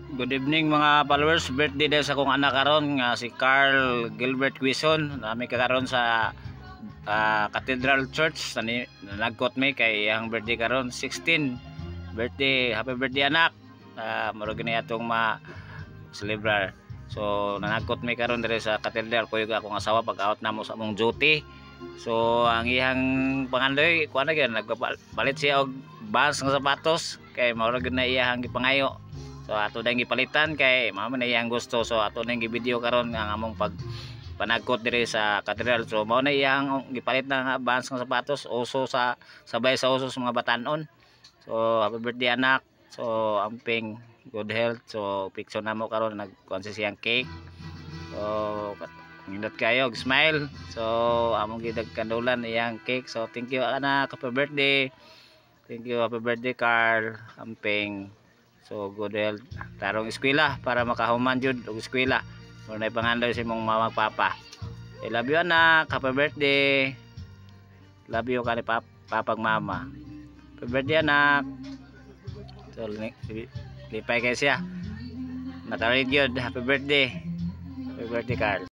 Good evening mga followers. Birthday daw sa akong anak karon nga si Carl Gilbert Quizon. Nami karon sa Cathedral Church. Nagkot mi kay ang birthday karon 16 birthday. Happy birthday anak. Muro gani atong ma-celebrar. So nanagkot mi karon diri sa Cathedral kuy akong asawa pag out namo sa among duty. So ang iyang pangandoy kuan na gyud nagpalit siya og Vans nga sapatos kay mao ra gyud na iyang gipangayo. So ato dang gipalitan kay mao man iyang gusto. So ato nang gi-video karon ang among panagkot diri sa Cathedral. So mao na iyang gipalit na nga Vans nga sapatos uso sa sabay sa uso sa mga batanon. So happy birthday anak. So amping good health. So picture namo karon nagkuan siyang cake. So nindot kayo smile. So among gidag kandulan iyang cake. So thank you anak, happy birthday. Thank you, happy birthday Carl amping. So good health tarong eskwela para makahuman jud og eskwela. Muna na pangandoy sa imong mama papa. I love you anak, happy birthday. Love you kani papag mama. Happy birthday anak. So lipay kay siya. Nakaread yun, happy birthday. Happy birthday Carl.